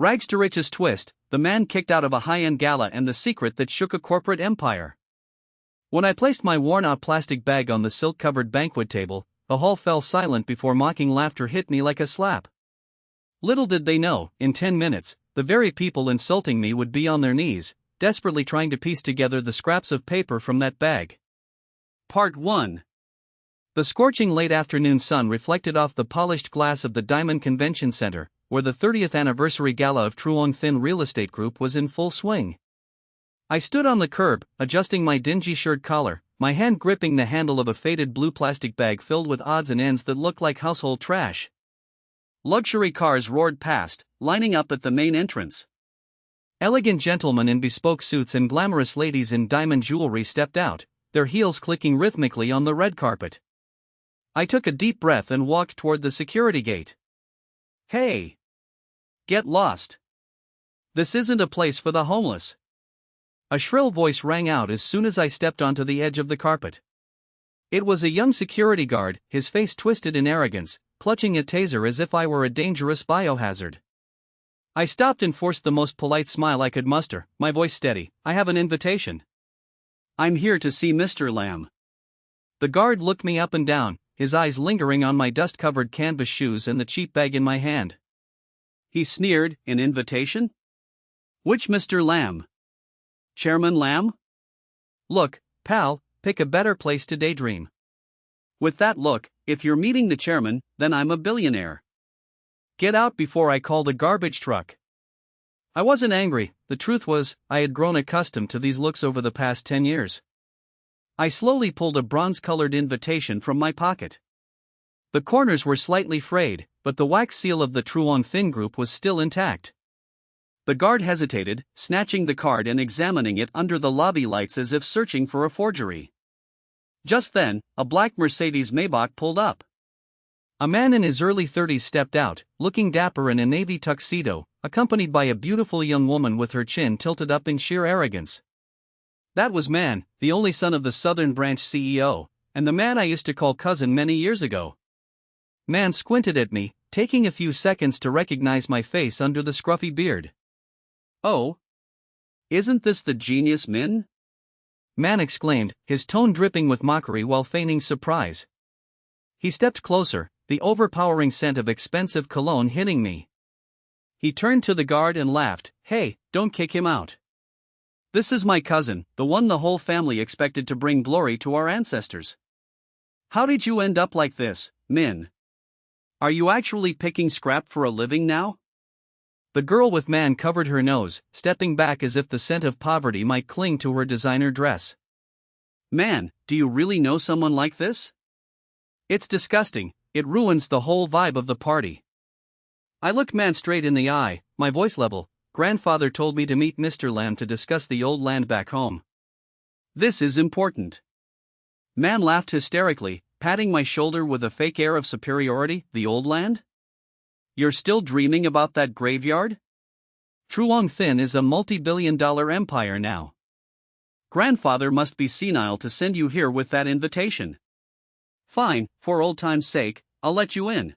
Rags to riches twist, the man kicked out of a high-end gala and the secret that shook a corporate empire. When I placed my worn-out plastic bag on the silk-covered banquet table, the hall fell silent before mocking laughter hit me like a slap. Little did they know, in 10 minutes, the very people insulting me would be on their knees, desperately trying to piece together the scraps of paper from that bag. Part 1. The scorching late afternoon sun reflected off the polished glass of the Diamond Convention Center, where the 30th anniversary gala of Truong Thin Real Estate Group was in full swing. I stood on the curb, adjusting my dingy shirt collar, my hand gripping the handle of a faded blue plastic bag filled with odds and ends that looked like household trash. Luxury cars roared past, lining up at the main entrance. Elegant gentlemen in bespoke suits and glamorous ladies in diamond jewelry stepped out, their heels clicking rhythmically on the red carpet. I took a deep breath and walked toward the security gate. Hey! Get lost! This isn't a place for the homeless. A shrill voice rang out as soon as I stepped onto the edge of the carpet. It was a young security guard, his face twisted in arrogance, clutching a taser as if I were a dangerous biohazard. I stopped and forced the most polite smile I could muster, my voice steady. I have an invitation. I'm here to see Mr. Lamb. The guard looked me up and down, his eyes lingering on my dust-covered canvas shoes and the cheap bag in my hand. He sneered, an invitation? Which Mr. Lamb? Chairman Lamb? Look, pal, pick a better place to daydream. With that look, if you're meeting the chairman, then I'm a billionaire. Get out before I call the garbage truck. I wasn't angry, the truth was, I had grown accustomed to these looks over the past 10 years. I slowly pulled a bronze-colored invitation from my pocket. The corners were slightly frayed, but the wax seal of the Truong Thin Group was still intact. The guard hesitated, snatching the card and examining it under the lobby lights as if searching for a forgery. Just then, a black Mercedes Maybach pulled up. A man in his early 30s stepped out, looking dapper in a navy tuxedo, accompanied by a beautiful young woman with her chin tilted up in sheer arrogance. That was Man, the only son of the Southern Branch CEO, and the man I used to call cousin many years ago. Man squinted at me, taking a few seconds to recognize my face under the scruffy beard. Oh? Isn't this the genius Min? Man exclaimed, his tone dripping with mockery while feigning surprise. He stepped closer, the overpowering scent of expensive cologne hitting me. He turned to the guard and laughed, "Hey, don't kick him out. This is my cousin, the one the whole family expected to bring glory to our ancestors. How did you end up like this, Min? Are you actually picking scrap for a living now?" The girl with Man covered her nose, stepping back as if the scent of poverty might cling to her designer dress. "Man, do you really know someone like this? It's disgusting, it ruins the whole vibe of the party." I looked Man straight in the eye, my voice level. "Grandfather told me to meet Mr. Lamb to discuss the old land back home. This is important." Man laughed hysterically, patting my shoulder with a fake air of superiority. "The old land? You're still dreaming about that graveyard? Truong Thin is a multi-billion-dollar empire now. Grandfather must be senile to send you here with that invitation. Fine, for old time's sake, I'll let you in.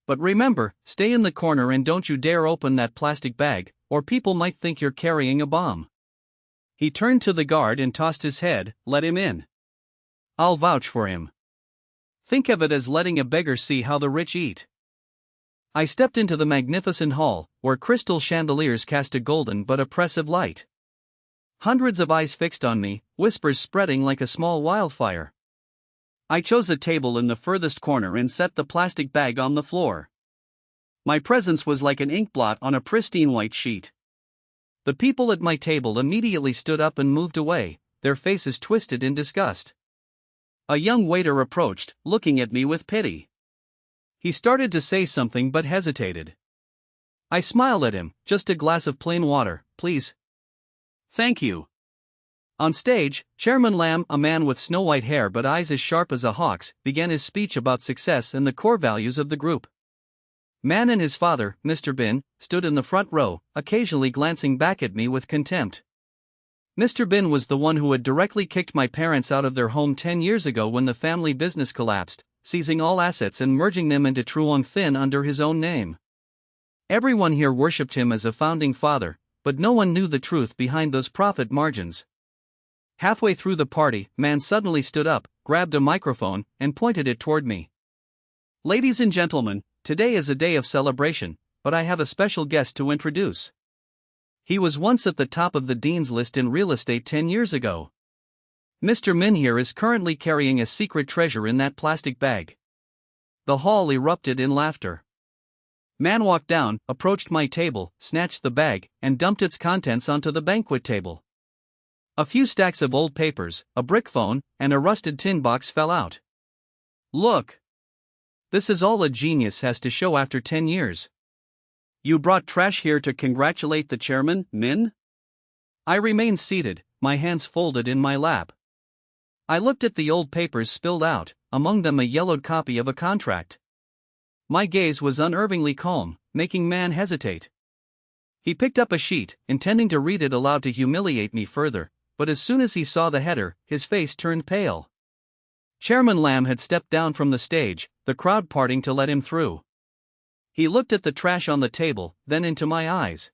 But remember, stay in the corner and don't you dare open that plastic bag, or people might think you're carrying a bomb." He turned to the guard and tossed his head, "Let him in. I'll vouch for him. Think of it as letting a beggar see how the rich eat." I stepped into the magnificent hall, where crystal chandeliers cast a golden but oppressive light. Hundreds of eyes fixed on me, whispers spreading like a small wildfire. I chose a table in the furthest corner and set the plastic bag on the floor. My presence was like an inkblot on a pristine white sheet. The people at my table immediately stood up and moved away, their faces twisted in disgust. A young waiter approached, looking at me with pity. He started to say something but hesitated. I smiled at him. "Just a glass of plain water, please." "Thank you." On stage, Chairman Lamb, a man with snow-white hair but eyes as sharp as a hawk's, began his speech about success and the core values of the group. Man and his father, Mr. Bin, stood in the front row, occasionally glancing back at me with contempt. Mr. Bin was the one who had directly kicked my parents out of their home 10 years ago when the family business collapsed, seizing all assets and merging them into Truong Thin under his own name. Everyone here worshipped him as a founding father, but no one knew the truth behind those profit margins. Halfway through the party, man suddenly stood up, grabbed a microphone, and pointed it toward me. "Ladies and gentlemen, today is a day of celebration, but I have a special guest to introduce. He was once at the top of the dean's list in real estate 10 years ago. Mr. Min here is currently carrying a secret treasure in that plastic bag." The hall erupted in laughter. Man walked down, approached my table, snatched the bag, and dumped its contents onto the banquet table. A few stacks of old papers, a brick phone, and a rusted tin box fell out. "Look! This is all a genius has to show after 10 years. You brought trash here to congratulate the chairman, Min?" I remained seated, my hands folded in my lap. I looked at the old papers spilled out, among them a yellowed copy of a contract. My gaze was unervingly calm, making man hesitate. He picked up a sheet, intending to read it aloud to humiliate me further, but as soon as he saw the header, his face turned pale. Chairman Lamb had stepped down from the stage, the crowd parting to let him through. He looked at the trash on the table, then into my eyes.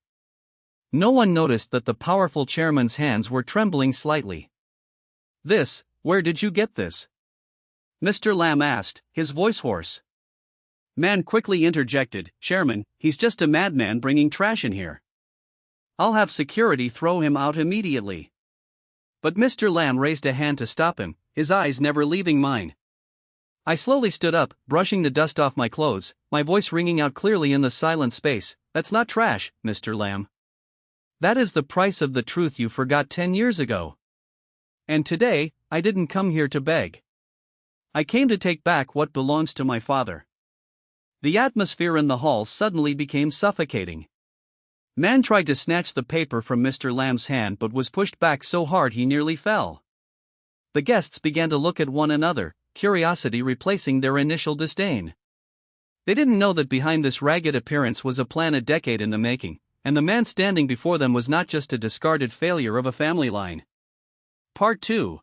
No one noticed that the powerful chairman's hands were trembling slightly. Where did you get this?" Mr. Lamb asked, his voice hoarse. Man quickly interjected, "Chairman, he's just a madman bringing trash in here. I'll have security throw him out immediately." But Mr. Lamb raised a hand to stop him, his eyes never leaving mine. I slowly stood up, brushing the dust off my clothes, my voice ringing out clearly in the silent space. "That's not trash, Mr. Lamb. That is the price of the truth you forgot 10 years ago. And today, I didn't come here to beg. I came to take back what belongs to my father." The atmosphere in the hall suddenly became suffocating. Man tried to snatch the paper from Mr. Lamb's hand but was pushed back so hard he nearly fell. The guests began to look at one another, curiosity replacing their initial disdain. They didn't know that behind this ragged appearance was a plan a decade in the making, and the man standing before them was not just a discarded failure of a family line. Part 2.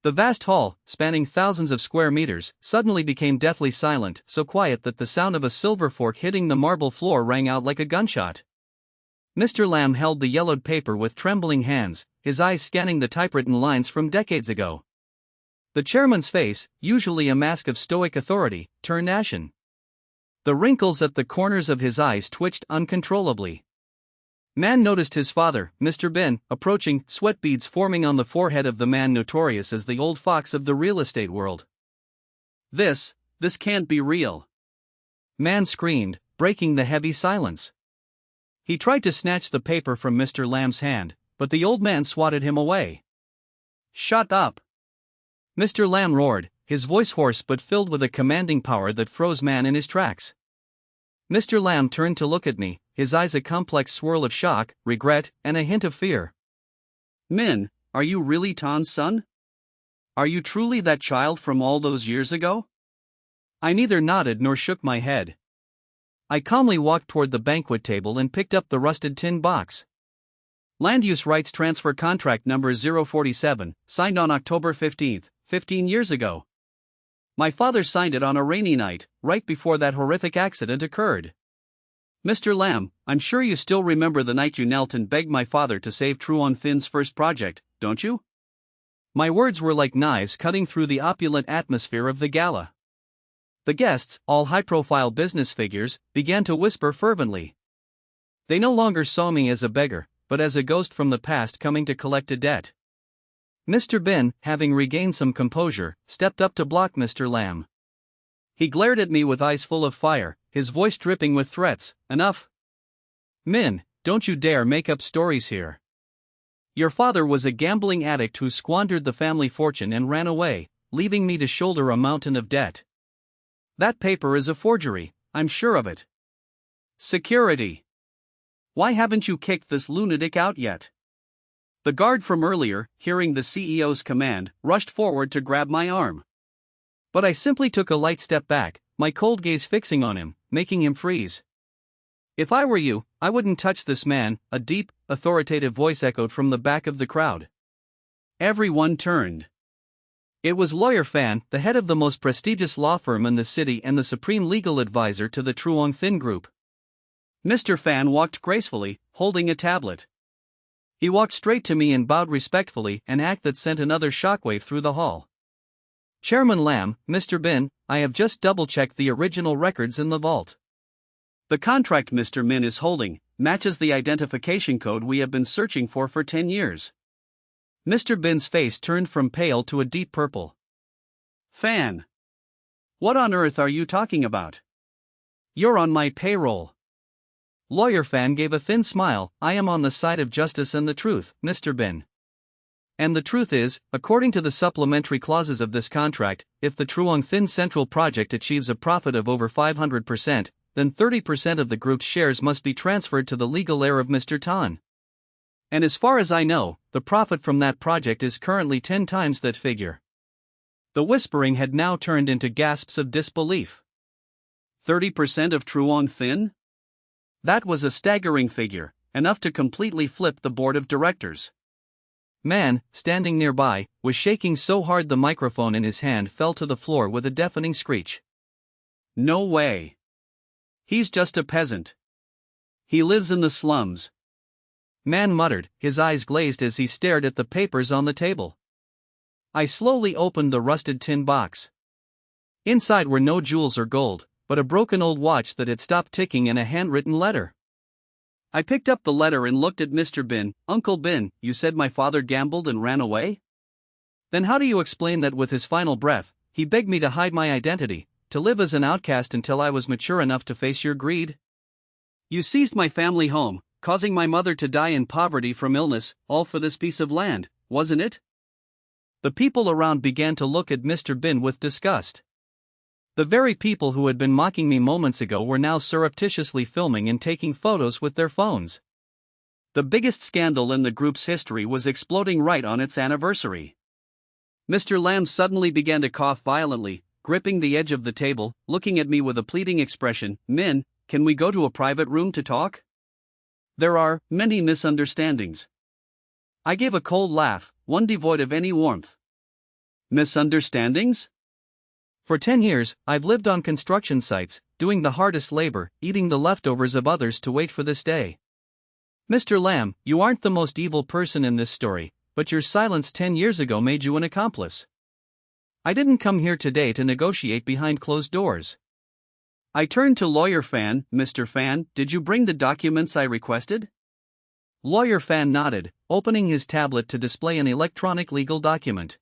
The vast hall, spanning thousands of square meters, suddenly became deathly silent, so quiet that the sound of a silver fork hitting the marble floor rang out like a gunshot. Mr. Lamb held the yellowed paper with trembling hands, his eyes scanning the typewritten lines from decades ago. The chairman's face, usually a mask of stoic authority, turned ashen. The wrinkles at the corners of his eyes twitched uncontrollably. Man noticed his father, Mr. Bin, approaching, sweat beads forming on the forehead of the man notorious as the old fox of the real estate world. This can't be real," Man screamed, breaking the heavy silence. He tried to snatch the paper from Mr. Lamb's hand, but the old man swatted him away. "Shut up!" Mr. Lamb roared, his voice hoarse but filled with a commanding power that froze man in his tracks. Mr. Lamb turned to look at me, his eyes a complex swirl of shock, regret, and a hint of fear. "Min, are you really Tan's son? Are you truly that child from all those years ago?" I neither nodded nor shook my head. I calmly walked toward the banquet table and picked up the rusted tin box. Land use rights transfer contract number 047, signed on October 15, 15 years ago. My father signed it on a rainy night, right before that horrific accident occurred. "Mr. Lamb, I'm sure you still remember the night you knelt and begged my father to save Truong Thin's first project, don't you?" My words were like knives cutting through the opulent atmosphere of the gala. The guests, all high-profile business figures, began to whisper fervently. They no longer saw me as a beggar, but as a ghost from the past coming to collect a debt. Mr. Bin, having regained some composure, stepped up to block Mr. Lamb. He glared at me with eyes full of fire, his voice dripping with threats. "Enough! Min, don't you dare make up stories here. Your father was a gambling addict who squandered the family fortune and ran away, leaving me to shoulder a mountain of debt. That paper is a forgery, I'm sure of it. Security! Why haven't you kicked this lunatic out yet?" The guard from earlier, hearing the CEO's command, rushed forward to grab my arm. But I simply took a light step back, my cold gaze fixing on him, making him freeze. "If I were you, I wouldn't touch this man," a deep, authoritative voice echoed from the back of the crowd. Everyone turned. It was Lawyer Fan, the head of the most prestigious law firm in the city and the supreme legal advisor to the Truong Thin Group. Mr. Fan walked gracefully, holding a tablet. He walked straight to me and bowed respectfully, an act that sent another shockwave through the hall. Chairman Lamb, Mr. Bin, I have just double-checked the original records in the vault. The contract Mr. Min is holding matches the identification code we have been searching for 10 years. Mr. Bin's face turned from pale to a deep purple. Fan. What on earth are you talking about? You're on my payroll. Lawyer Fan gave a thin smile. I am on the side of justice and the truth, Mr. Bin. And the truth is, according to the supplementary clauses of this contract, if the Truong Thin Central project achieves a profit of over 500%, then 30% of the group's shares must be transferred to the legal heir of Mr. Tan. And as far as I know, the profit from that project is currently 10 times that figure. The whispering had now turned into gasps of disbelief. 30% of Truong Thin? That was a staggering figure, enough to completely flip the board of directors. Man, standing nearby, was shaking so hard the microphone in his hand fell to the floor with a deafening screech. No way. He's just a peasant. He lives in the slums. Man muttered, his eyes glazed as he stared at the papers on the table. I slowly opened the rusted tin box. Inside were no jewels or gold, but a broken old watch that had stopped ticking and a handwritten letter. I picked up the letter and looked at Mr. Bin. Uncle Bin, you said my father gambled and ran away? Then how do you explain that with his final breath, he begged me to hide my identity, to live as an outcast until I was mature enough to face your greed? You seized my family home, causing my mother to die in poverty from illness, all for this piece of land, wasn't it? The people around began to look at Mr. Bin with disgust. The very people who had been mocking me moments ago were now surreptitiously filming and taking photos with their phones. The biggest scandal in the group's history was exploding right on its anniversary. Mr. Lamb suddenly began to cough violently, gripping the edge of the table, looking at me with a pleading expression. Min, can we go to a private room to talk? There are many misunderstandings. I gave a cold laugh, one devoid of any warmth. Misunderstandings? For 10 years, I've lived on construction sites, doing the hardest labor, eating the leftovers of others to wait for this day. Mr. Lamb, you aren't the most evil person in this story, but your silence 10 years ago made you an accomplice. I didn't come here today to negotiate behind closed doors. I turned to Lawyer Fan. Mr. Fan, did you bring the documents I requested? Lawyer Fan nodded, opening his tablet to display an electronic legal document.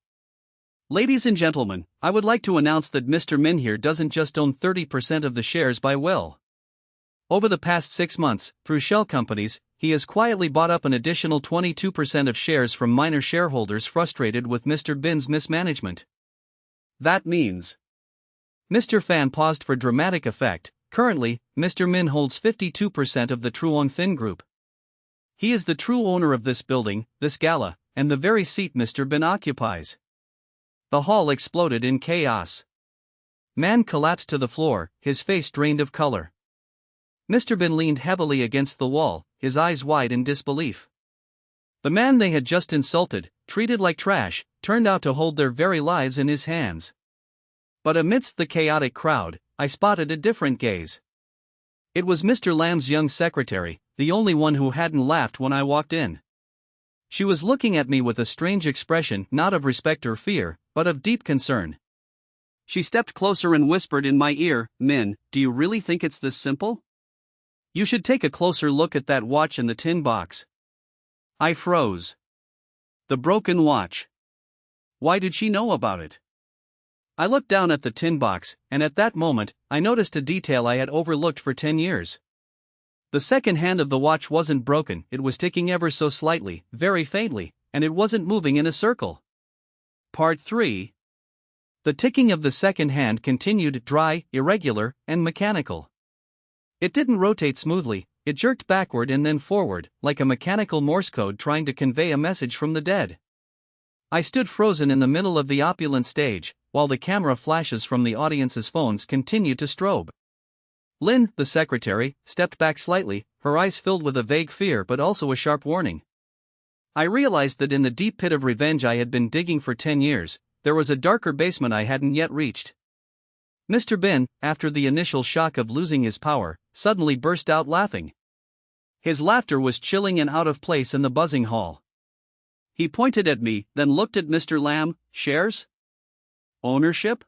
Ladies and gentlemen, I would like to announce that Mr. Min here doesn't just own 30% of the shares by will. Over the past 6 months, through shell companies, he has quietly bought up an additional 22% of shares from minor shareholders frustrated with Mr. Bin's mismanagement. That means... Mr. Fan paused for dramatic effect. Currently, Mr. Min holds 52% of the Truong Thin Group. He is the true owner of this building, this gala, and the very seat Mr. Bin occupies. The hall exploded in chaos. Man collapsed to the floor, his face drained of color. Mr. Bin leaned heavily against the wall, his eyes wide in disbelief. The man they had just insulted, treated like trash, turned out to hold their very lives in his hands. But amidst the chaotic crowd, I spotted a different gaze. It was Mr. Lamb's young secretary, the only one who hadn't laughed when I walked in. She was looking at me with a strange expression, not of respect or fear, but of deep concern. She stepped closer and whispered in my ear, Min, do you really think it's this simple? You should take a closer look at that watch in the tin box. I froze. The broken watch. Why did she know about it? I looked down at the tin box, and at that moment, I noticed a detail I had overlooked for 10 years. The second hand of the watch wasn't broken, it was ticking ever so slightly, very faintly, and it wasn't moving in a circle. Part 3. The ticking of the second hand continued dry, irregular, and mechanical. It didn't rotate smoothly, it jerked backward and then forward, like a mechanical Morse code trying to convey a message from the dead. I stood frozen in the middle of the opulent stage, while the camera flashes from the audience's phones continued to strobe. Lin, the secretary, stepped back slightly, her eyes filled with a vague fear but also a sharp warning. I realized that in the deep pit of revenge I had been digging for 10 years, there was a darker basement I hadn't yet reached. Mr. Bin, after the initial shock of losing his power, suddenly burst out laughing. His laughter was chilling and out of place in the buzzing hall. He pointed at me, then looked at Mr. Lamb. Shares? Ownership?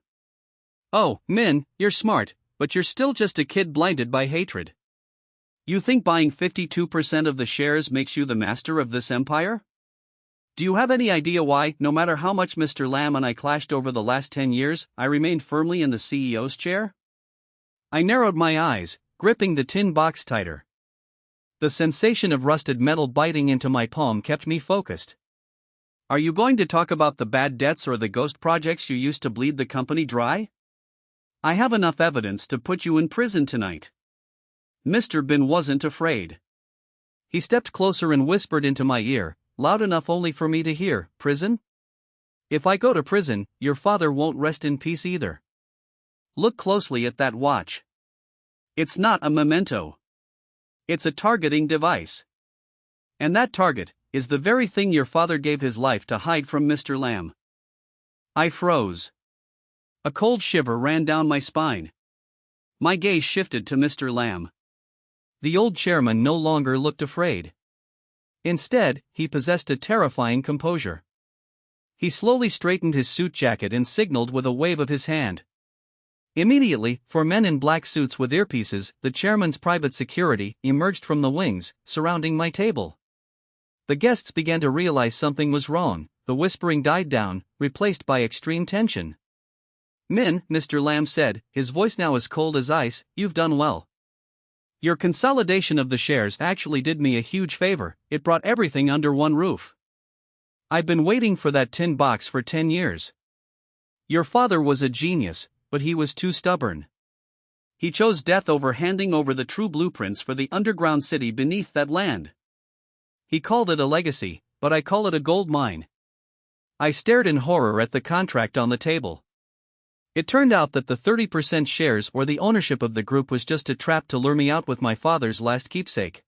Oh, Min, you're smart, but you're still just a kid blinded by hatred. You think buying 52% of the shares makes you the master of this empire? Do you have any idea why, no matter how much Mr. Lamb and I clashed over the last 10 years, I remained firmly in the CEO's chair? I narrowed my eyes, gripping the tin box tighter. The sensation of rusted metal biting into my palm kept me focused. Are you going to talk about the bad debts or the ghost projects you used to bleed the company dry? I have enough evidence to put you in prison tonight. Mr. Bin wasn't afraid. He stepped closer and whispered into my ear, loud enough only for me to hear, "Prison? If I go to prison, your father won't rest in peace either. Look closely at that watch. It's not a memento. It's a targeting device. And that target is the very thing your father gave his life to hide from Mr. Lamb." I froze. A cold shiver ran down my spine. My gaze shifted to Mr. Lamb. The old chairman no longer looked afraid. Instead, he possessed a terrifying composure. He slowly straightened his suit jacket and signaled with a wave of his hand. Immediately, four men in black suits with earpieces, the chairman's private security, emerged from the wings, surrounding my table. The guests began to realize something was wrong. The whispering died down, replaced by extreme tension. "Min," Mr. Lamb said, his voice now as cold as ice, "you've done well. Your consolidation of the shares actually did me a huge favor. It brought everything under one roof. I've been waiting for that tin box for 10 years. Your father was a genius, but he was too stubborn. He chose death over handing over the true blueprints for the underground city beneath that land. He called it a legacy, but I call it a gold mine." I stared in horror at the contract on the table. It turned out that the 30% shares or the ownership of the group was just a trap to lure me out with my father's last keepsake.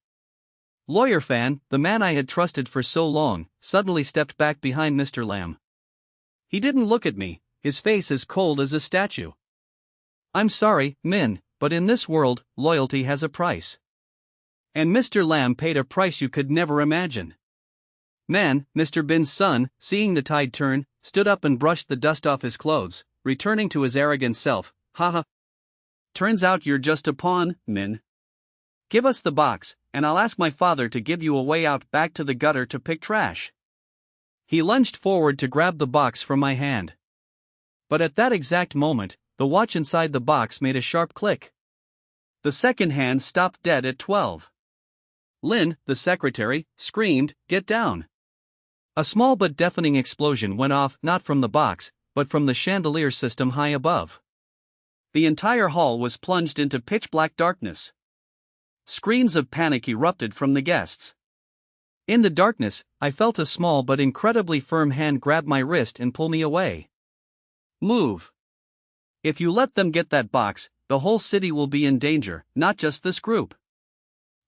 Lawyer Fan, the man I had trusted for so long, suddenly stepped back behind Mr. Lamb. He didn't look at me, his face as cold as a statue. "I'm sorry, Min, but in this world, loyalty has a price. And Mr. Lamb paid a price you could never imagine." Man, Mr. Bin's son, seeing the tide turn, stood up and brushed the dust off his clothes, returning to his arrogant self. "Haha. Turns out you're just a pawn, Min. Give us the box, and I'll ask my father to give you a way out back to the gutter to pick trash." He lunged forward to grab the box from my hand. But at that exact moment, the watch inside the box made a sharp click. The second hand stopped dead at 12. Lynn, the secretary, screamed, "Get down!" A small but deafening explosion went off, not from the box, but from the chandelier system high above. The entire hall was plunged into pitch-black darkness. Screams of panic erupted from the guests. In the darkness, I felt a small but incredibly firm hand grab my wrist and pull me away. "Move. If you let them get that box, the whole city will be in danger, not just this group."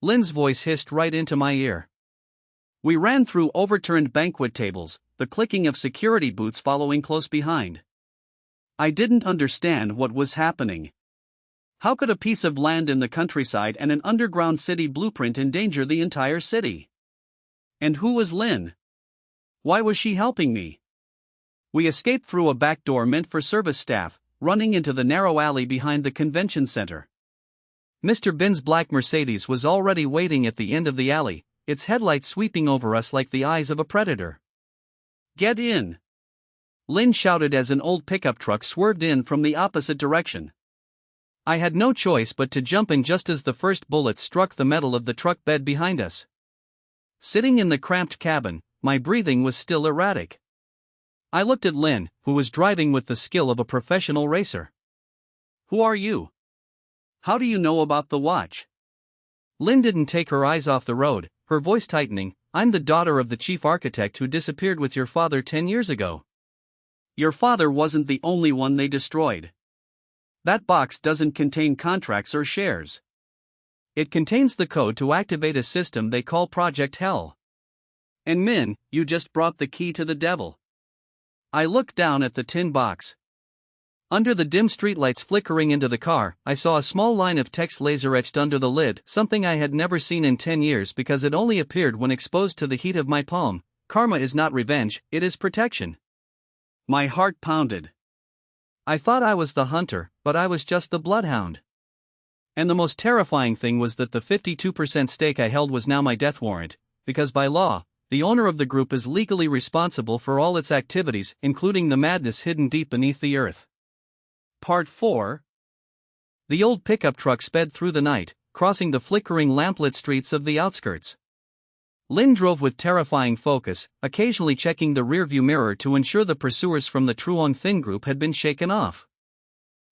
Lynn's voice hissed right into my ear. We ran through overturned banquet tables, the clicking of security boots following close behind. I didn't understand what was happening. How could a piece of land in the countryside and an underground city blueprint endanger the entire city? And who was Lynn? Why was she helping me? We escaped through a back door meant for service staff, running into the narrow alley behind the convention center. Mr. Bin's black Mercedes was already waiting at the end of the alley, its headlights sweeping over us like the eyes of a predator. "Get in!" Lynn shouted as an old pickup truck swerved in from the opposite direction. I had no choice but to jump in just as the first bullet struck the metal of the truck bed behind us. Sitting in the cramped cabin, my breathing was still erratic. I looked at Lynn, who was driving with the skill of a professional racer. "Who are you? How do you know about the watch?" Lynn didn't take her eyes off the road, her voice tightening. "I'm the daughter of the chief architect who disappeared with your father 10 years ago. Your father wasn't the only one they destroyed. That box doesn't contain contracts or shares. It contains the code to activate a system they call Project Hell. And Min, you just brought the key to the devil." I looked down at the tin box. Under the dim streetlights flickering into the car, I saw a small line of text laser etched under the lid, something I had never seen in 10 years because it only appeared when exposed to the heat of my palm. Karma is not revenge, it is protection. My heart pounded. I thought I was the hunter, but I was just the bloodhound. And the most terrifying thing was that the 52% stake I held was now my death warrant, because by law, the owner of the group is legally responsible for all its activities, including the madness hidden deep beneath the earth. Part 4. The old pickup truck sped through the night, crossing the flickering lamplit streets of the outskirts. Lynn drove with terrifying focus, occasionally checking the rearview mirror to ensure the pursuers from the Truong Thin group had been shaken off.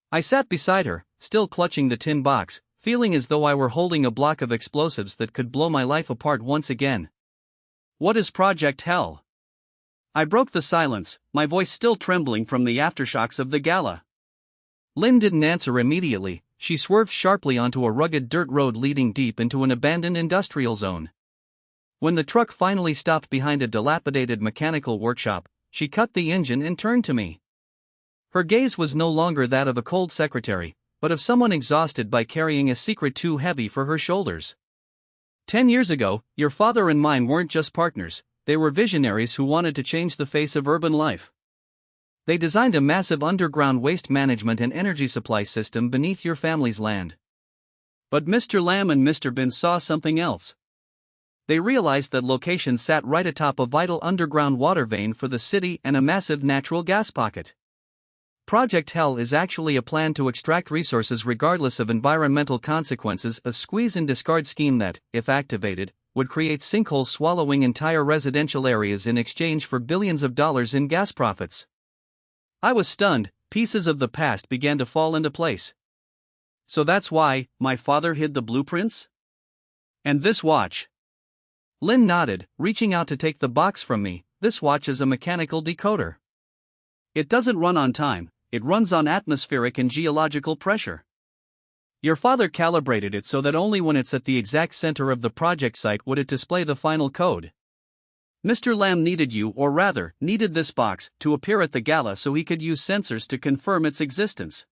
I sat beside her, still clutching the tin box, feeling as though I were holding a block of explosives that could blow my life apart once again. What is Project Hell? I broke the silence, my voice still trembling from the aftershocks of the gala. Lynn didn't answer immediately. She swerved sharply onto a rugged dirt road leading deep into an abandoned industrial zone. When the truck finally stopped behind a dilapidated mechanical workshop, she cut the engine and turned to me. Her gaze was no longer that of a cold secretary, but of someone exhausted by carrying a secret too heavy for her shoulders. 10 years ago, your father and mine weren't just partners, they were visionaries who wanted to change the face of urban life. They designed a massive underground waste management and energy supply system beneath your family's land. But Mr. Lam and Mr. Bin saw something else. They realized that location sat right atop a vital underground water vein for the city and a massive natural gas pocket. Project Hell is actually a plan to extract resources regardless of environmental consequences, a squeeze and discard scheme that, if activated, would create sinkholes swallowing entire residential areas in exchange for billions of dollars in gas profits. I was stunned, pieces of the past began to fall into place. So that's why my father hid the blueprints? And this watch? Lynn nodded, reaching out to take the box from me. This watch is a mechanical decoder. It doesn't run on time, it runs on atmospheric and geological pressure. Your father calibrated it so that only when it's at the exact center of the project site would it display the final code. Mr. Lam needed you, or rather, needed this box, to appear at the gala so he could use sensors to confirm its existence.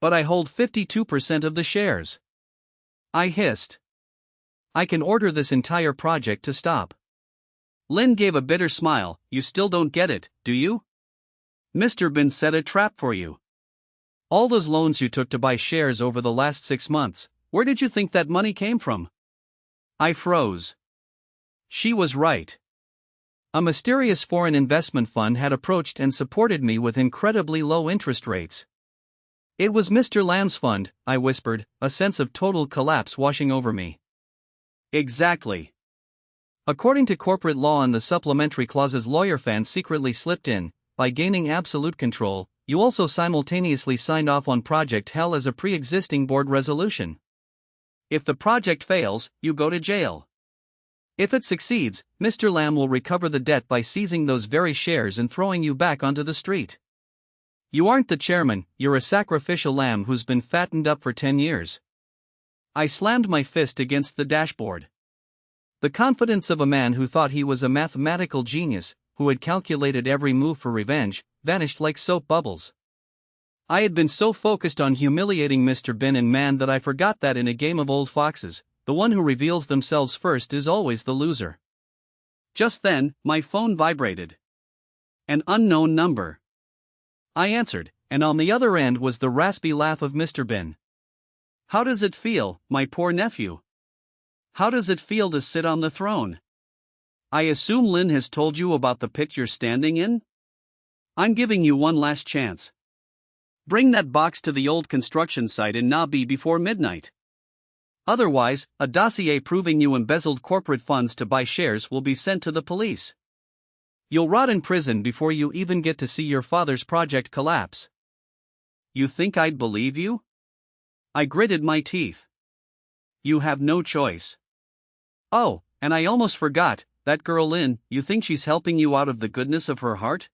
But I hold 52% of the shares. I hissed. I can order this entire project to stop. Lynn gave a bitter smile. You still don't get it, do you? Mr. Bin set a trap for you. All those loans you took to buy shares over the last 6 months, where did you think that money came from? I froze. She was right. A mysterious foreign investment fund had approached and supported me with incredibly low interest rates. It was Mr. Lam's fund, I whispered, a sense of total collapse washing over me. Exactly. According to corporate law and the supplementary clauses lawyer fans secretly slipped in, by gaining absolute control, you also simultaneously signed off on Project Hell as a pre-existing board resolution. If the project fails, you go to jail. If it succeeds, Mr. Lam will recover the debt by seizing those very shares and throwing you back onto the street. You aren't the chairman, you're a sacrificial lamb who's been fattened up for 10 years. I slammed my fist against the dashboard. The confidence of a man who thought he was a mathematical genius, who had calculated every move for revenge, vanished like soap bubbles. I had been so focused on humiliating Mr. Bin and Man that I forgot that in a game of old foxes, the one who reveals themselves first is always the loser. Just then, my phone vibrated. An unknown number. I answered, and on the other end was the raspy laugh of Mr. Bin. How does it feel, my poor nephew? How does it feel to sit on the throne? I assume Lynn has told you about the pit you're standing in? I'm giving you one last chance. Bring that box to the old construction site in Nabi before midnight. Otherwise, a dossier proving you embezzled corporate funds to buy shares will be sent to the police. You'll rot in prison before you even get to see your father's project collapse. You think I'd believe you? I gritted my teeth. You have no choice. Oh, and I almost forgot, that girl Lynn, you think she's helping you out of the goodness of her heart?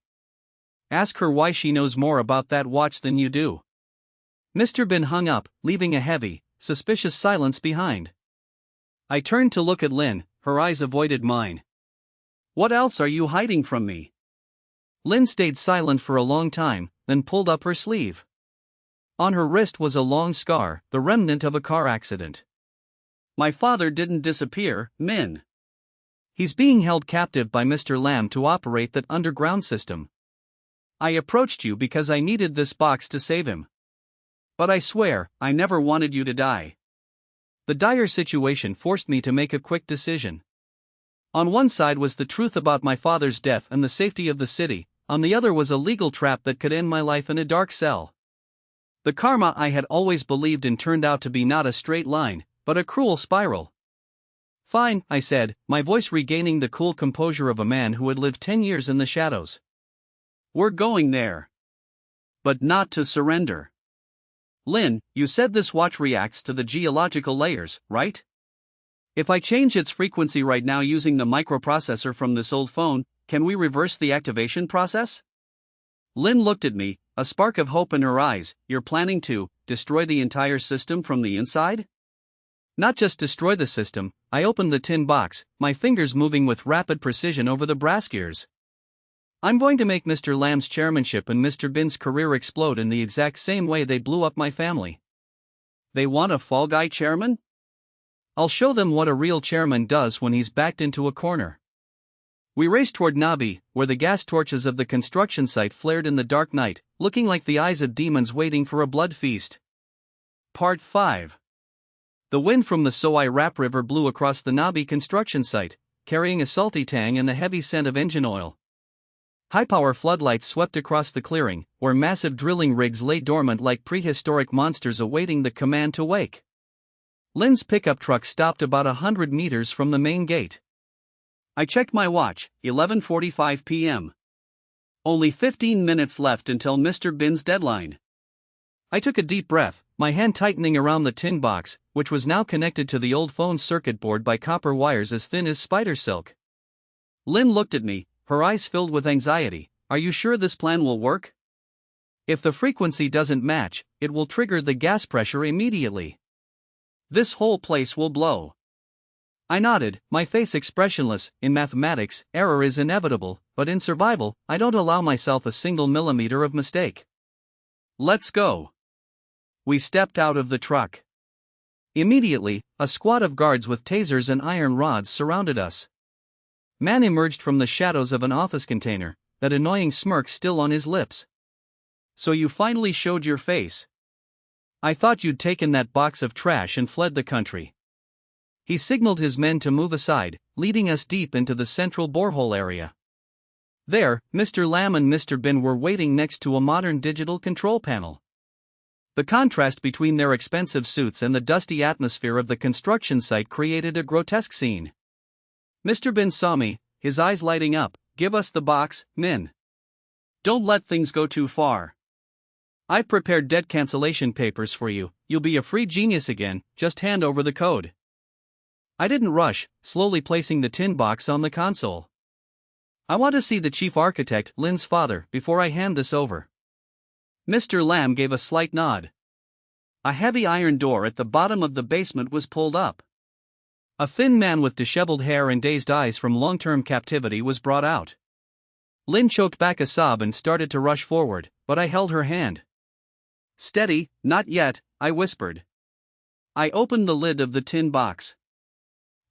Ask her why she knows more about that watch than you do. Mr. Bin hung up, leaving a heavy, suspicious silence behind. I turned to look at Lynn, her eyes avoided mine. What else are you hiding from me? Lynn stayed silent for a long time, then pulled up her sleeve. On her wrist was a long scar, the remnant of a car accident. My father didn't disappear, Min. He's being held captive by Mr. Lamb to operate that underground system. I approached you because I needed this box to save him. But I swear, I never wanted you to die. The dire situation forced me to make a quick decision. On one side was the truth about my father's death and the safety of the city, on the other was a legal trap that could end my life in a dark cell. The karma I had always believed in turned out to be not a straight line, but a cruel spiral. Fine, I said, my voice regaining the cool composure of a man who had lived 10 years in the shadows. We're going there. But not to surrender. Lynn, you said this watch reacts to the geological layers, right? If I change its frequency right now using the microprocessor from this old phone, can we reverse the activation process? Lynn looked at me, a spark of hope in her eyes. You're planning to destroy the entire system from the inside? Not just destroy the system. I opened the tin box, my fingers moving with rapid precision over the brass gears. I'm going to make Mr. Lamb's chairmanship and Mr. Bin's career explode in the exact same way they blew up my family. They want a fall guy chairman? I'll show them what a real chairman does when he's backed into a corner. We raced toward Nabi, where the gas torches of the construction site flared in the dark night, looking like the eyes of demons waiting for a blood feast. Part 5. The wind from the Soai Rap River blew across the Nabi construction site, carrying a salty tang and the heavy scent of engine oil. High-power floodlights swept across the clearing, where massive drilling rigs lay dormant like prehistoric monsters awaiting the command to wake. Lynn's pickup truck stopped about 100 meters from the main gate. I checked my watch, 11:45 p.m. Only 15 minutes left until Mr. Bin's deadline. I took a deep breath, my hand tightening around the tin box, which was now connected to the old phone circuit board by copper wires as thin as spider silk. Lynn looked at me, her eyes filled with anxiety. Are you sure this plan will work? If the frequency doesn't match, it will trigger the gas pressure immediately. This whole place will blow. I nodded, my face expressionless. In mathematics, error is inevitable, but in survival, I don't allow myself a single millimeter of mistake. Let's go. We stepped out of the truck. Immediately, a squad of guards with tasers and iron rods surrounded us. Man emerged from the shadows of an office container, that annoying smirk still on his lips. So you finally showed your face. I thought you'd taken that box of trash and fled the country. He signaled his men to move aside, leading us deep into the central borehole area. There, Mr. Lamb and Mr. Bin were waiting next to a modern digital control panel. The contrast between their expensive suits and the dusty atmosphere of the construction site created a grotesque scene. Mr. Bin saw me, his eyes lighting up. Give us the box, Min. Don't let things go too far. I've prepared debt cancellation papers for you. You'll be a free genius again, just hand over the code. I didn't rush, slowly placing the tin box on the console. I want to see the chief architect, Lynn's father, before I hand this over. Mr. Lamb gave a slight nod. A heavy iron door at the bottom of the basement was pulled up. A thin man with disheveled hair and dazed eyes from long-term captivity was brought out. Lynn choked back a sob and started to rush forward, but I held her hand. Steady, not yet, I whispered. I opened the lid of the tin box.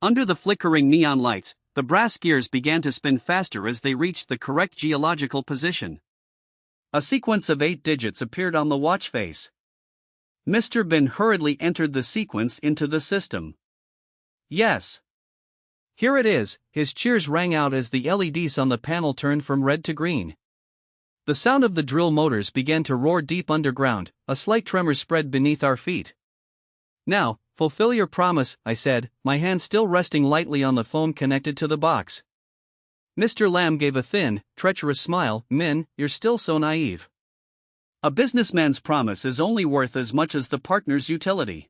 Under the flickering neon lights, the brass gears began to spin faster as they reached the correct geological position. A sequence of 8 digits appeared on the watch face. Mr. Bin hurriedly entered the sequence into the system. Yes. Here it is. His cheers rang out as the LEDs on the panel turned from red to green. The sound of the drill motors began to roar deep underground, a slight tremor spread beneath our feet. Now, fulfill your promise, I said, my hand still resting lightly on the foam connected to the box. Mr. Lamb gave a thin, treacherous smile. Min, you're still so naive. A businessman's promise is only worth as much as the partner's utility.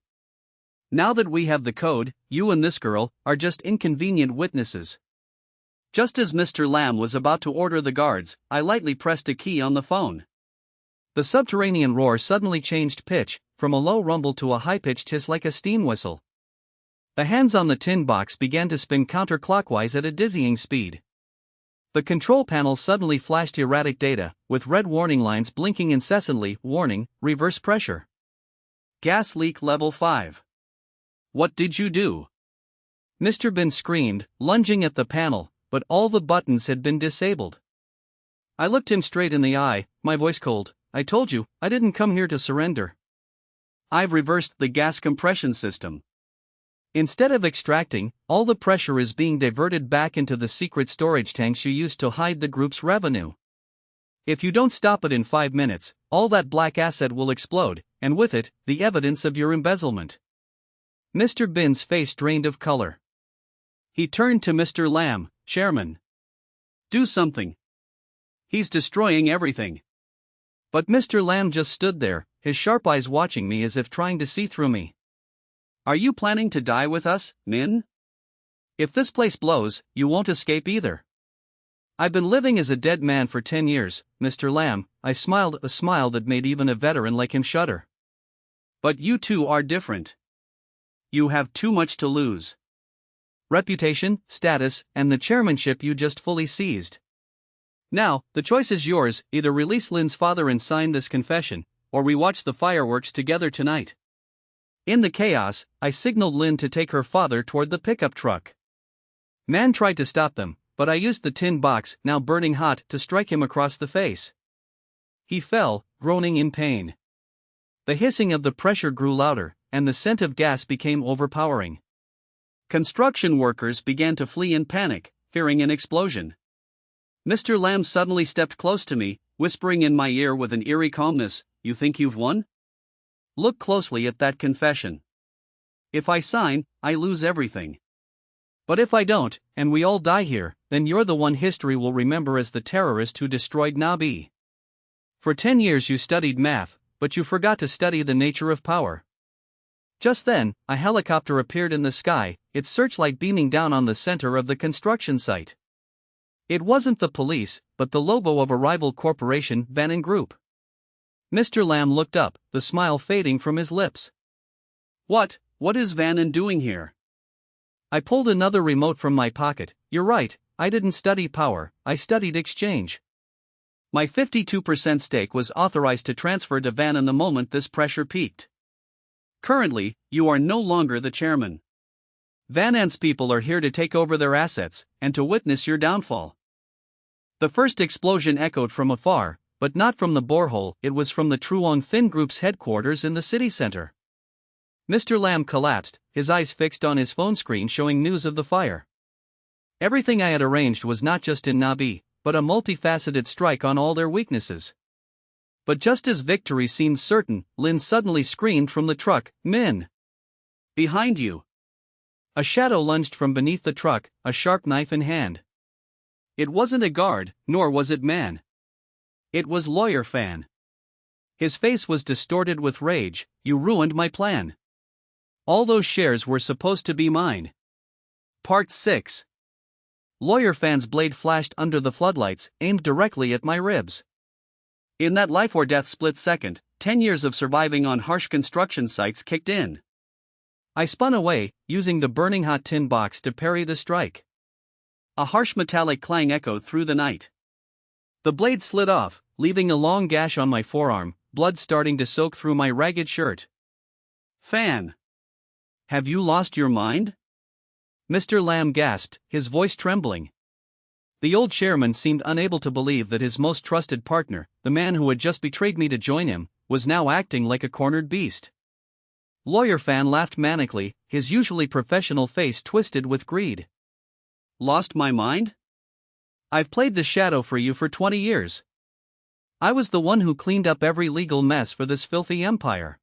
Now that we have the code, you and this girl are just inconvenient witnesses. Just as Mr. Lamb was about to order the guards, I lightly pressed a key on the phone. The subterranean roar suddenly changed pitch, from a low rumble to a high-pitched hiss like a steam whistle. The hands on the tin box began to spin counterclockwise at a dizzying speed. The control panel suddenly flashed erratic data, with red warning lines blinking incessantly. Warning, reverse pressure. Gas leak level 5. What did you do? Mr. Bin screamed, lunging at the panel, but all the buttons had been disabled. I looked him straight in the eye, my voice cold. I told you, I didn't come here to surrender. I've reversed the gas compression system. Instead of extracting, all the pressure is being diverted back into the secret storage tanks you used to hide the group's revenue. If you don't stop it in 5 minutes, all that black asset will explode, and with it, the evidence of your embezzlement. Mr. Bin's face drained of color. He turned to Mr. Lamb, Chairman. Do something. He's destroying everything. But Mr. Lamb just stood there, his sharp eyes watching me as if trying to see through me. Are you planning to die with us, Min? If this place blows, you won't escape either. I've been living as a dead man for 10 years, Mr. Lamb. I smiled, a smile that made even a veteran like him shudder. But you two are different. You have too much to lose. Reputation, status, and the chairmanship you just fully seized. Now, the choice is yours: either release Lynn's father and sign this confession, or we watch the fireworks together tonight. In the chaos, I signaled Lynn to take her father toward the pickup truck. Man tried to stop them, but I used the tin box, now burning hot, to strike him across the face. He fell, groaning in pain. The hissing of the pressure grew louder, and the scent of gas became overpowering. Construction workers began to flee in panic, fearing an explosion. Mr. Lamb suddenly stepped close to me, whispering in my ear with an eerie calmness, "You think you've won? Look closely at that confession. If I sign, I lose everything. But if I don't, and we all die here, then you're the one history will remember as the terrorist who destroyed Nabi. For 10 years you studied math, but you forgot to study the nature of power." Just then, a helicopter appeared in the sky, its searchlight beaming down on the center of the construction site. It wasn't the police, but the logo of a rival corporation, Van & Group. Mr. Lamb looked up, the smile fading from his lips. What is Van doing here? I pulled another remote from my pocket. You're right, I didn't study power, I studied exchange. My 52% stake was authorized to transfer to Van the moment this pressure peaked. Currently, you are no longer the chairman. Van people are here to take over their assets, and to witness your downfall. The first explosion echoed from afar, but not from the borehole. It was from the Truong Thin Group's headquarters in the city center. Mr. Lamb collapsed, his eyes fixed on his phone screen showing news of the fire. Everything I had arranged was not just in Nabi, but a multifaceted strike on all their weaknesses. But just as victory seemed certain, Lynn suddenly screamed from the truck, "Min! Behind you!" A shadow lunged from beneath the truck, a sharp knife in hand. It wasn't a guard, nor was it man. It was Lawyer Fan. His face was distorted with rage. "You ruined my plan. All those shares were supposed to be mine." Part 6. Lawyer Fan's blade flashed under the floodlights, aimed directly at my ribs. In that life-or-death split second, 10 years of surviving on harsh construction sites kicked in. I spun away, using the burning hot tin box to parry the strike. A harsh metallic clang echoed through the night. The blade slid off, leaving a long gash on my forearm, blood starting to soak through my ragged shirt. "Fan! Have you lost your mind?" Mr. Lamb gasped, his voice trembling. The old chairman seemed unable to believe that his most trusted partner, the man who had just betrayed me to join him, was now acting like a cornered beast. Lawyer Fan laughed manically, his usually professional face twisted with greed. "Lost my mind? I've played the shadow for you for 20 years. I was the one who cleaned up every legal mess for this filthy empire.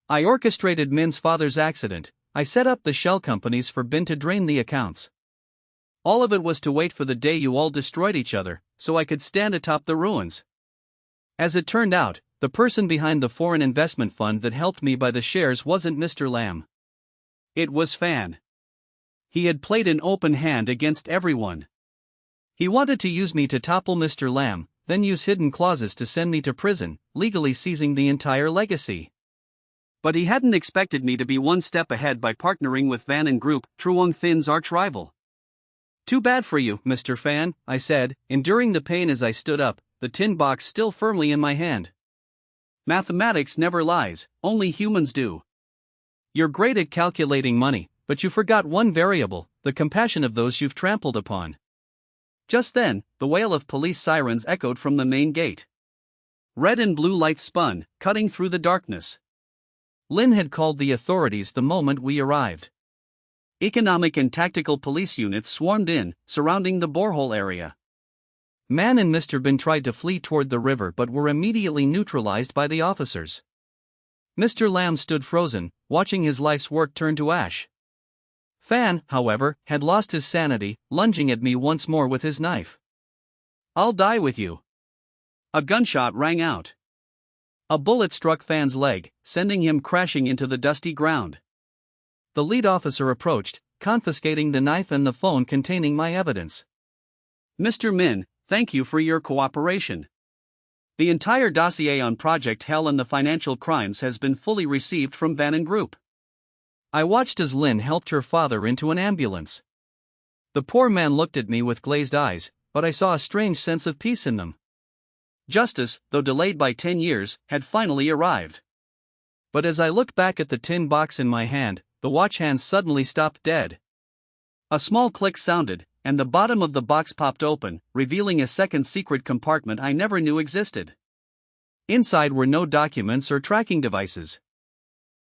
I orchestrated Min's father's accident. I set up the shell companies for Bin to drain the accounts. All of it was to wait for the day you all destroyed each other, so I could stand atop the ruins. As it turned out, the person behind the foreign investment fund that helped me buy the shares wasn't Mr. Lamb. It was Fan. He had played an open hand against everyone. He wanted to use me to topple Mr. Lamb, then use hidden clauses to send me to prison, legally seizing the entire legacy. But he hadn't expected me to be one step ahead by partnering with Van & Group, Truong Thin's arch-rival. Too bad for you, Mr. Fan, I said, enduring the pain as I stood up, the tin box still firmly in my hand. Mathematics never lies, only humans do. You're great at calculating money, but you forgot one variable, the compassion of those you've trampled upon. Just then, the wail of police sirens echoed from the main gate. Red and blue lights spun, cutting through the darkness. Lynn had called the authorities the moment we arrived. Economic and tactical police units swarmed in, surrounding the borehole area. Man and Mr. Bin tried to flee toward the river but were immediately neutralized by the officers. Mr. Lamb stood frozen, watching his life's work turn to ash. Fan, however, had lost his sanity, lunging at me once more with his knife. "I'll die with you." A gunshot rang out. A bullet struck Fan's leg, sending him crashing into the dusty ground. The lead officer approached, confiscating the knife and the phone containing my evidence. "Mr. Min, thank you for your cooperation. The entire dossier on Project Hell and the financial crimes has been fully received from Van and Group." I watched as Lynn helped her father into an ambulance. The poor man looked at me with glazed eyes, but I saw a strange sense of peace in them. Justice, though delayed by 10 years, had finally arrived. But as I looked back at the tin box in my hand, the watch hands suddenly stopped dead. A small click sounded, and the bottom of the box popped open, revealing a second secret compartment I never knew existed. Inside were no documents or tracking devices.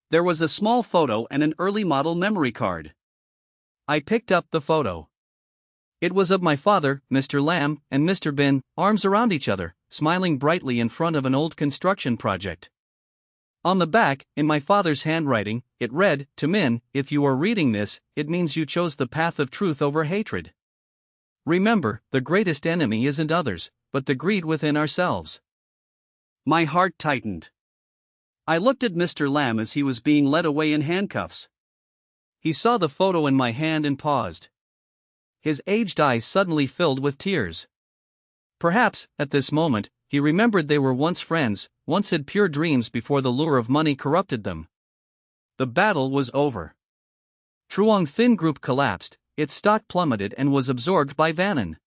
There was a small photo and an early model memory card. I picked up the photo. It was of my father, Mr. Lamb, and Mr. Bin, arms around each other, smiling brightly in front of an old construction project. On the back, in my father's handwriting, it read, "To Min, if you are reading this, it means you chose the path of truth over hatred. Remember, the greatest enemy isn't others, but the greed within ourselves." My heart tightened. I looked at Mr. Lamb as he was being led away in handcuffs. He saw the photo in my hand and paused. His aged eyes suddenly filled with tears. Perhaps, at this moment, he remembered they were once friends, once had pure dreams before the lure of money corrupted them. The battle was over. Truong Thin Group collapsed, its stock plummeted and was absorbed by Vanon.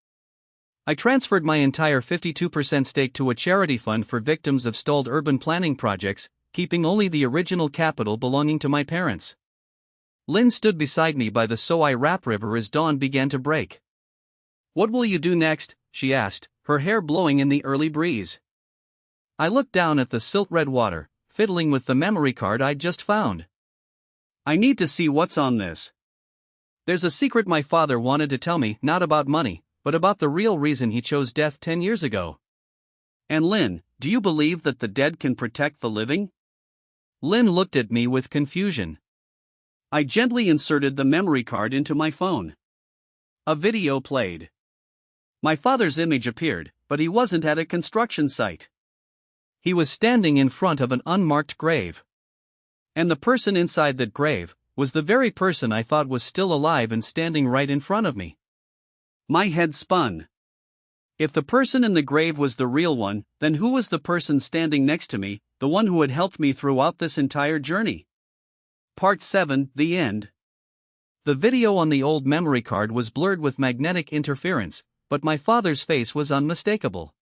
I transferred my entire 52% stake to a charity fund for victims of stalled urban planning projects, keeping only the original capital belonging to my parents. Lynn stood beside me by the Soai Rap River as dawn began to break. "What will you do next?" she asked, her hair blowing in the early breeze. I looked down at the silt-red water, fiddling with the memory card I'd just found. "I need to see what's on this. There's a secret my father wanted to tell me, not about money, but about the real reason he chose death 10 years ago." "And Lynn, do you believe that the dead can protect the living?" Lynn looked at me with confusion. I gently inserted the memory card into my phone. A video played. My father's image appeared, but he wasn't at a construction site. He was standing in front of an unmarked grave. And the person inside that grave was the very person I thought was still alive and standing right in front of me. My head spun. If the person in the grave was the real one, then who was the person standing next to me, the one who had helped me throughout this entire journey? Part 7, The End. The video on the old memory card was blurred with magnetic interference, but my father's face was unmistakable.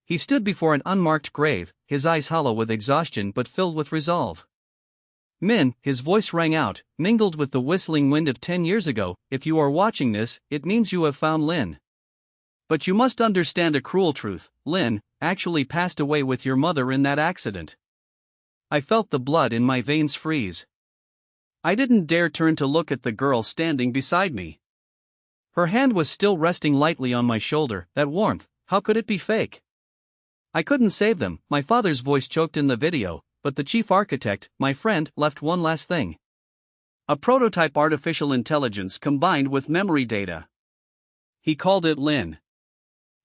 He stood before an unmarked grave, his eyes hollow with exhaustion but filled with resolve. "Min," his voice rang out, mingled with the whistling wind of 10 years ago, "if you are watching this, it means you have found Lynn. But you must understand a cruel truth, Lynn actually passed away with your mother in that accident." I felt the blood in my veins freeze. I didn't dare turn to look at the girl standing beside me. Her hand was still resting lightly on my shoulder, that warmth, how could it be fake? I couldn't save them, my father's voice choked in the video, but the chief architect, my friend, left one last thing. A prototype artificial intelligence combined with memory data. He called it Lynn.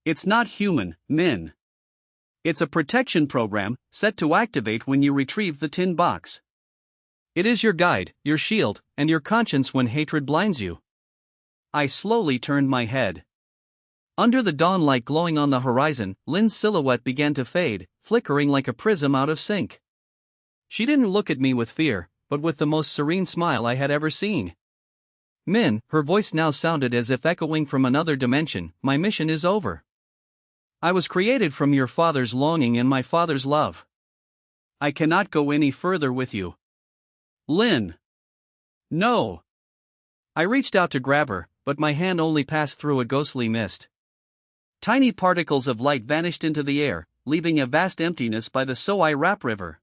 It's not human, Min. It's a protection program, set to activate when you retrieve the tin box. It is your guide, your shield, and your conscience when hatred blinds you. I slowly turned my head. Under the dawn light glowing on the horizon, Lynn's silhouette began to fade, flickering like a prism out of sync. She didn't look at me with fear, but with the most serene smile I had ever seen. Min, her voice now sounded as if echoing from another dimension, my mission is over. I was created from your father's longing and my father's love. I cannot go any further with you. Lin. No. I reached out to grab her, but my hand only passed through a ghostly mist. Tiny particles of light vanished into the air, leaving a vast emptiness by the Soai Rap River.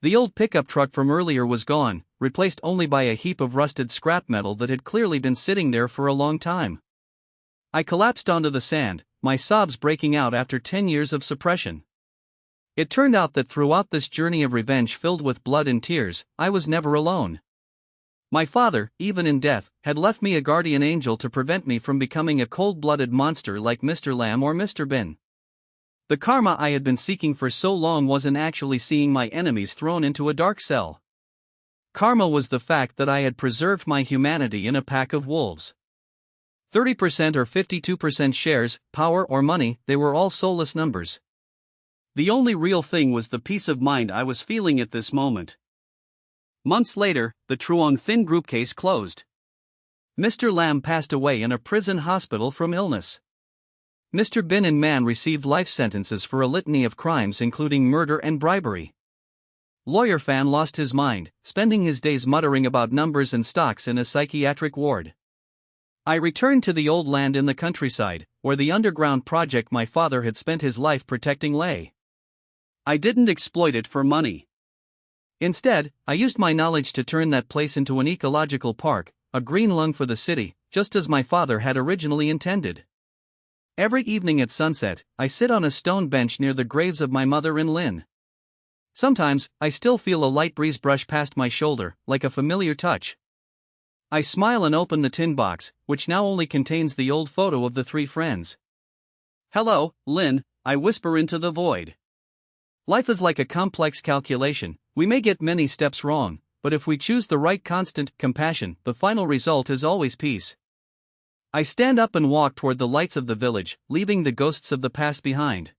The old pickup truck from earlier was gone, replaced only by a heap of rusted scrap metal that had clearly been sitting there for a long time. I collapsed onto the sand, my sobs breaking out after 10 years of suppression. It turned out that throughout this journey of revenge filled with blood and tears, I was never alone. My father, even in death, had left me a guardian angel to prevent me from becoming a cold-blooded monster like Mr. Lamb or Mr. Bin. The karma I had been seeking for so long wasn't actually seeing my enemies thrown into a dark cell. Karma was the fact that I had preserved my humanity in a pack of wolves. 30% or 52% shares, power or money, they were all soulless numbers. The only real thing was the peace of mind I was feeling at this moment. Months later, the Truong Thin Group case closed. Mr. Lam passed away in a prison hospital from illness. Mr. Bin and Man received life sentences for a litany of crimes including murder and bribery. Lawyer Fan lost his mind, spending his days muttering about numbers and stocks in a psychiatric ward. I returned to the old land in the countryside, where the underground project my father had spent his life protecting lay. I didn't exploit it for money. Instead, I used my knowledge to turn that place into an ecological park, a green lung for the city, just as my father had originally intended. Every evening at sunset, I sit on a stone bench near the graves of my mother and Lin. Sometimes, I still feel a light breeze brush past my shoulder, like a familiar touch. I smile and open the tin box, which now only contains the old photo of the three friends. Hello, Lin, I whisper into the void. Life is like a complex calculation, we may get many steps wrong, but if we choose the right constant compassion, the final result is always peace. I stand up and walk toward the lights of the village, leaving the ghosts of the past behind.